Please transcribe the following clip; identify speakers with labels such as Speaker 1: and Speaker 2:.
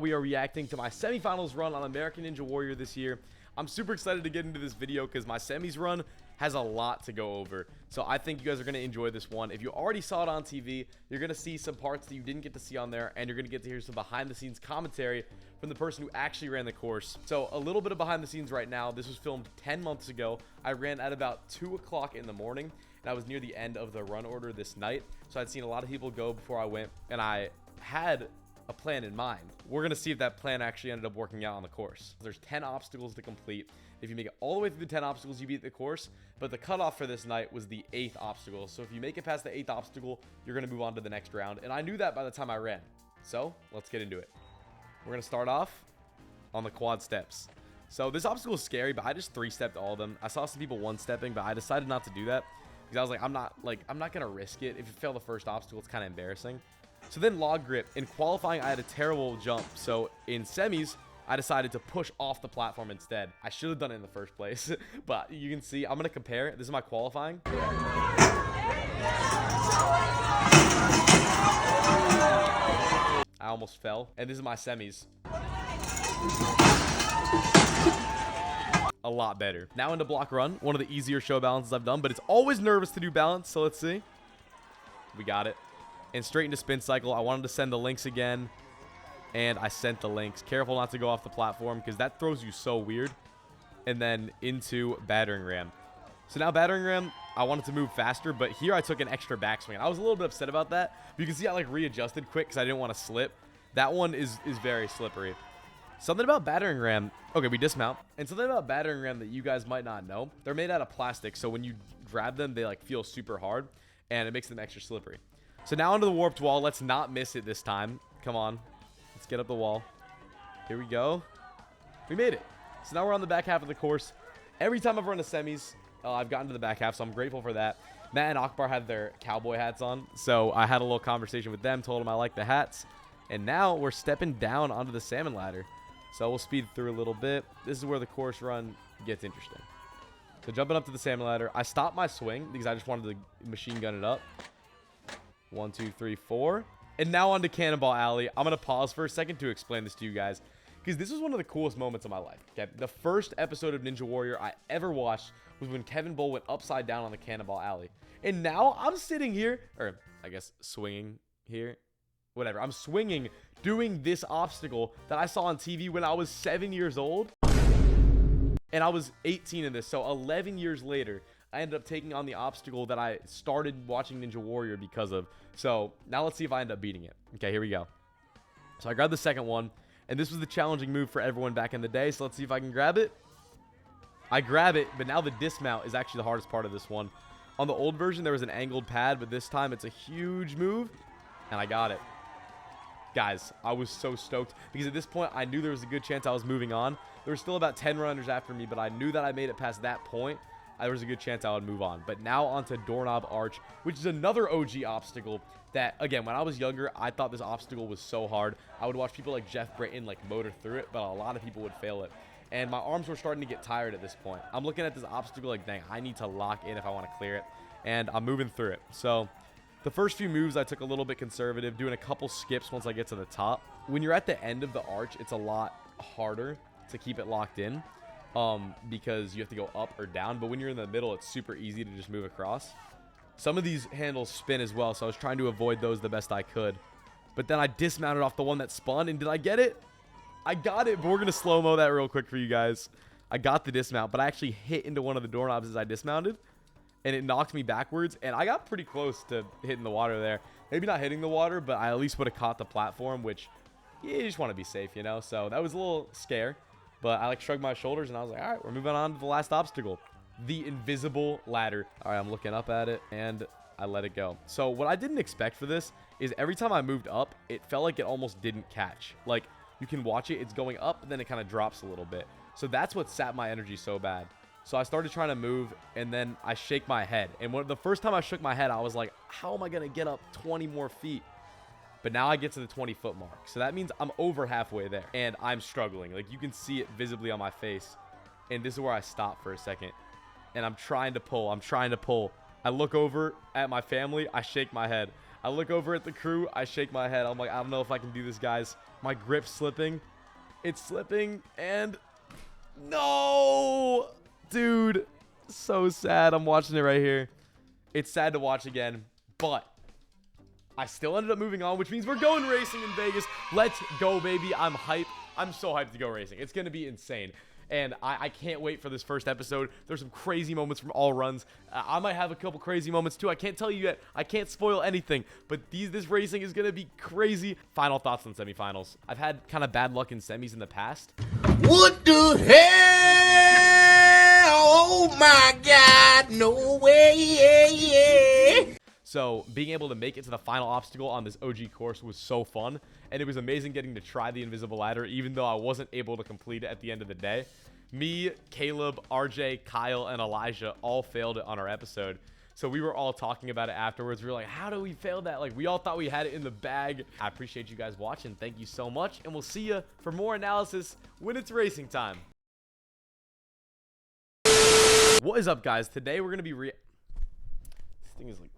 Speaker 1: We are reacting to my semifinals run on American Ninja Warrior this year. I'm super excited to get into this video because my semis run has a lot to go over. So I think you guys are going to enjoy this one. If you already saw it on TV, you're going to see some parts that you didn't get to see on there, and you're going to get to hear some behind the scenes commentary from the person who actually ran the course. So a little bit of behind the scenes right now. This was filmed 10 months ago. I ran at about 2 o'clock in the morning, and I was near the end of the run order this night. So I'd seen a lot of people go before I went, and I had a plan in mind. We're gonna see if that plan actually ended up working out on the course. There's 10 obstacles to complete. If you make it all the way through the 10 obstacles, you beat the course, but the cutoff for this night was the 8th obstacle. So if you make it past the 8th obstacle, you're gonna move on to the next round, and I knew that by the time I ran. So let's get into it. We're gonna start off on the quad steps. So this obstacle is scary, but I just 3-stepped all of them. I saw some people 1-stepping, but I decided not to do that because I was like, I'm not gonna risk it. If you fail the first obstacle, it's kind of embarrassing. So then log grip. In qualifying, I had a terrible jump. So in semis, I decided to push off the platform instead. I should have done it in the first place, but you can see, I'm going to compare. This is my qualifying. I almost fell. And this is my semis. A lot better. Now into block run. One of the easier show balances I've done, but it's always nervous to do balance. So let's see. We got it. And straight into spin cycle. I wanted to send the links again, and I sent the links. Careful not to go off the platform because that throws you so weird. And then into battering ram. So now battering ram, I wanted to move faster, but here I took an extra backswing. I was a little bit upset about that. But you can see I readjusted quick because I didn't want to slip. That one is very slippery. Something about battering ram. Okay, we dismount. And something about battering ram that you guys might not know. They're made out of plastic, so when you grab them, they feel super hard, and it makes them extra slippery. So now onto the warped wall. Let's not miss it this time. Come on. Let's get up the wall. Here we go. We made it. So now we're on the back half of the course. Every time I've run the semis, I've gotten to the back half, so I'm grateful for that. Matt and Akbar had their cowboy hats on, so I had a little conversation with them, told them I like the hats. And now we're stepping down onto the salmon ladder. So we'll speed through a little bit. This is where the course run gets interesting. So jumping up to the salmon ladder. I stopped my swing because I just wanted to machine gun it up. 1, 2, 3, 4. And now on to Cannonball Alley. I'm going to pause for a second to explain this to you guys, because this was one of the coolest moments of my life. Okay? The first episode of Ninja Warrior I ever watched was when Kevin Bull went upside down on the Cannonball Alley. And now I'm sitting here, or I guess swinging here. Whatever. I'm swinging, doing this obstacle that I saw on TV when I was 7 years old. And I was 18 in this. So 11 years later, I ended up taking on the obstacle that I started watching Ninja Warrior because of. So now let's see if I end up beating it. Okay, here we go. So I grabbed the second one, and this was the challenging move for everyone back in the day. So let's see if I can grab it. I grab it, but now the dismount is actually the hardest part of this one. On the old version, there was an angled pad, but this time it's a huge move, and I got it. Guys, I was so stoked because at this point, I knew there was a good chance I was moving on. There were still about 10 runners after me, but I knew that I made it past that point. There was a good chance I would move on. But now onto Doorknob Arch, which is another OG obstacle that, again, when I was younger, I thought this obstacle was so hard. I would watch people like Jeff Britton motor through it, but a lot of people would fail it. And my arms were starting to get tired at this point. I'm looking at this obstacle dang, I need to lock in if I want to clear it. And I'm moving through it. So the first few moves, I took a little bit conservative, doing a couple skips once I get to the top. When you're at the end of the arch, it's a lot harder to keep it locked in. Because you have to go up or down, but when you're in the middle, it's super easy to just move across. Some of these handles spin as well, so I was trying to avoid those the best I could. But then I dismounted off the one that spun, and did I get it? I got it, but we're gonna slow-mo that real quick for you guys. I got the dismount, but I actually hit into one of the doorknobs as I dismounted, and it knocked me backwards, and I got pretty close to hitting the water there. Maybe not hitting the water, but I at least would have caught the platform, which you just want to be safe, you know? So that was a little scare. But I shrugged my shoulders, and I was like, all right, we're moving on to the last obstacle. The invisible ladder. All right, I'm looking up at it, and I let it go. So what I didn't expect for this is every time I moved up, it felt like it almost didn't catch. You can watch it. It's going up, and then it kind of drops a little bit. So that's what sapped my energy so bad. So I started trying to move, and then I shake my head. And the first time I shook my head, I was like, how am I going to get up 20 more feet? But now I get to the 20-foot mark. So that means I'm over halfway there. And I'm struggling. You can see it visibly on my face. And this is where I stop for a second. And I'm trying to pull. I look over at my family. I shake my head. I look over at the crew. I shake my head. I'm like, I don't know if I can do this, guys. My grip's slipping. It's slipping, and no! Dude, so sad. I'm watching it right here. It's sad to watch again, but I still ended up moving on, which means we're going racing in Vegas. Let's go, baby. I'm hyped. I'm so hyped to go racing. It's going to be insane. And I can't wait for this first episode. There's some crazy moments from all runs. I might have a couple crazy moments too. I can't tell you yet. I can't spoil anything. But this racing is going to be crazy. Final thoughts on semifinals. I've had kind of bad luck in semis in the past.
Speaker 2: What the hell? Oh my God, no way.
Speaker 1: So being able to make it to the final obstacle on this OG course was so fun. And it was amazing getting to try the invisible ladder, even though I wasn't able to complete it at the end of the day. Me, Caleb, RJ, Kyle, and Elijah all failed it on our episode. So we were all talking about it afterwards. We were like, how do we fail that? Like, we all thought we had it in the bag. I appreciate you guys watching. Thank you so much. And we'll see you for more analysis when it's racing time. What is up, guys? Today we're going to be this thing is like